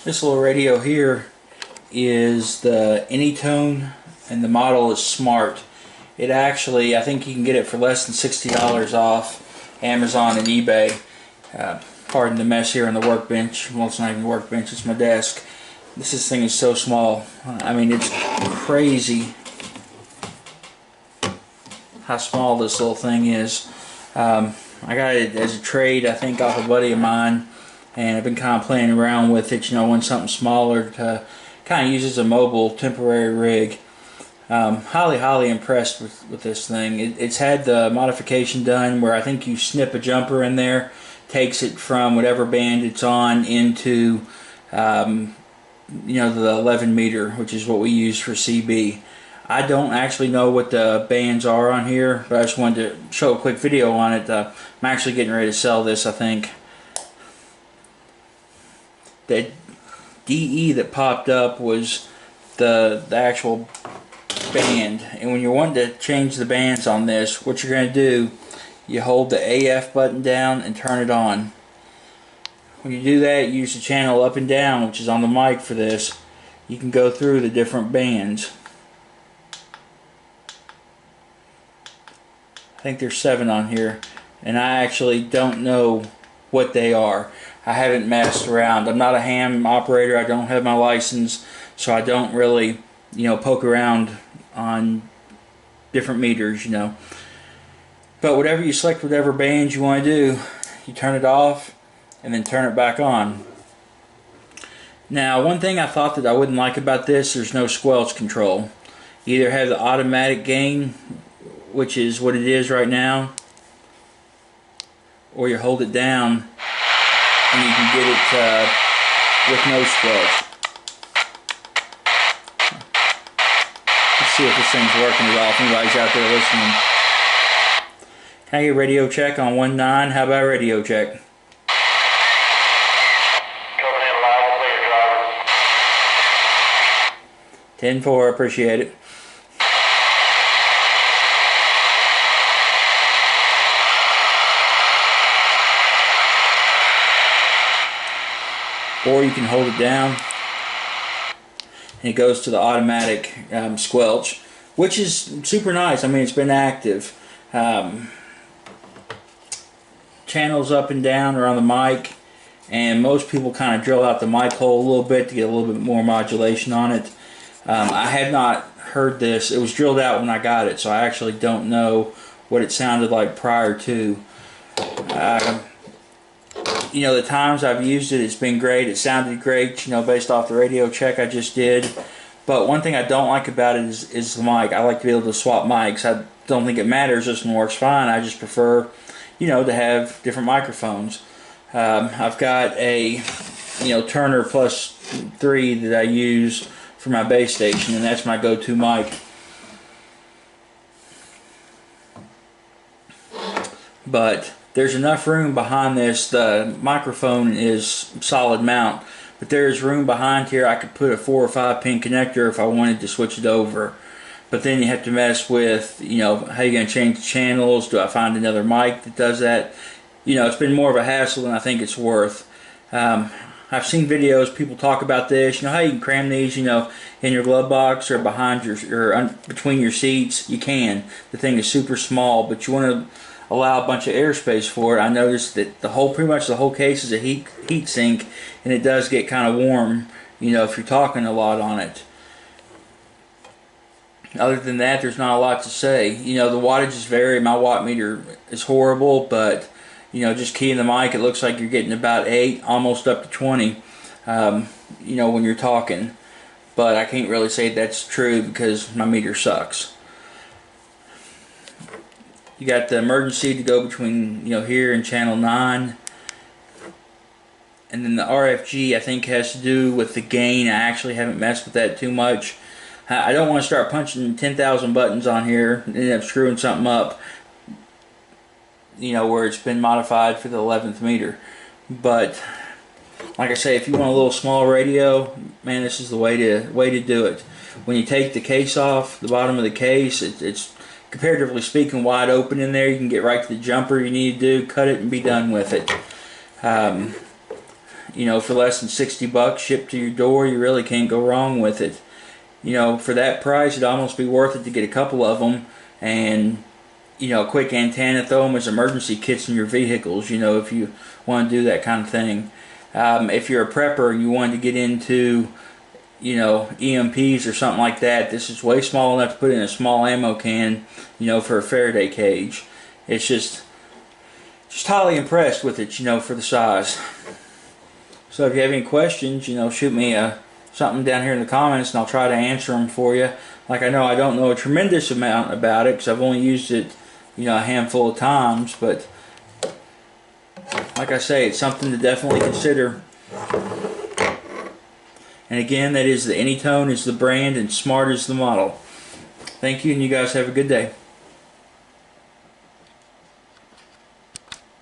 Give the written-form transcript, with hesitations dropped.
This little radio here is the Anytone, and the model is Smart. It actually, I think you can get it for less than $60 off Amazon and eBay. Pardon the mess here on the workbench. Well, it's not even a workbench, it's my desk. This thing is so small. I mean, it's crazy how small this little thing is. I got it as a trade, I think, off a buddy of mine, and I've been kind of playing around with it, you know, want something smaller to kind of use as a mobile temporary rig. Highly impressed with this thing. It's had the modification done where I think you snip a jumper in there, takes it from whatever band it's on into you know, the 11-meter, which is what we use for CB. I don't actually know what the bands are on here, but I just wanted to show a quick video on it. I'm actually getting ready to sell this, I think. The DE that popped up was the actual band, and when you're wanting to change the bands on this, what you're going to do, you hold the AF button down and turn it on. When you do that, you use the channel up and down, which is on the mic for this. You can go through the different bands. I think there's 7 on here, and I actually don't know what they are. I haven't messed around. I'm not a ham operator. I don't have my license, so I don't really, you know, poke around on different meters, you know. But whatever you select, whatever bands you want to do, you turn it off and then turn it back on. Now, one thing I thought that I wouldn't like about this, there's no squelch control. You either have the automatic gain, which is what it is right now, or you hold it down and you can get it with no squelch. Let's see if this thing's working at all, if anybody's out there listening. Can I get a radio check on 1.9? How about radio check? Coming in loud and clear, driver. 10-4, appreciate it. Or you can hold it down and it goes to the automatic squelch, which is super nice. I mean, it's been active. Channels up and down are on the mic, and most people kind of drill out the mic hole a little bit to get a little bit more modulation on it. I had not heard this. It was drilled out when I got it, so I actually don't know what it sounded like prior to. You know, the times I've used it, it's been great. It sounded great, you know, based off the radio check I just did. But one thing I don't like about it is the mic. I like to be able to swap mics. I don't think it matters. This one works fine. I just prefer, you know, to have different microphones. I've got a, you know, Turner Plus 3 that I use for my base station, and that's my go-to mic. But there's enough room behind this. The microphone is solid mount, but there's room behind here. I could put a 4 or 5 pin connector if I wanted to switch it over. But then you have to mess with, you know, how you going to change the channels. Do I find another mic that does that? You know, it's been more of a hassle than I think it's worth. I've seen videos, people talk about this. You know how you can cram these, you know, in your glove box or behind your, or between your seats? You can. The thing is super small, but you want to allow a bunch of airspace for it. I noticed that pretty much the whole case is a heat sink, and it does get kind of warm, you know, if you're talking a lot on it. Other than that, there's not a lot to say. You know, the wattages vary. My watt meter is horrible, but, you know, just keying the mic, it looks like you're getting about 8, almost up to 20, you know, when you're talking. But I can't really say that's true because my meter sucks. You got the emergency to go between, you know, here and channel 9. And then the RFG, I think, has to do with the gain. I actually haven't messed with that too much. I don't want to start punching 10,000 buttons on here and end up screwing something up, you know, where it's been modified for the 11th meter. But like I say, if you want a little small radio, man, this is the way to do it. When you take the case off, the bottom of the case, it's comparatively speaking wide open in there. You can get right to the jumper you need to do, cut it, and be done with it. You know, for less than 60 bucks shipped to your door, you really can't go wrong with it. You know, for that price, it'd almost be worth it to get a couple of them, and you know, quick antenna, throw them as emergency kits in your vehicles, you know, if you want to do that kind of thing. If you're a prepper and you want to get into, you know, EMPs or something like that, this is way small enough to put in a small ammo can, you know, for a Faraday cage. It's just highly impressed with it, you know, for the size. So if you have any questions, you know, shoot me something down here in the comments and I'll try to answer them for you. Like, I know I don't know a tremendous amount about it because I've only used it, you know, a handful of times, but like I say, it's something to definitely consider. And again, that is the Anytone is the brand and Smart is the model. Thank you, and you guys have a good day.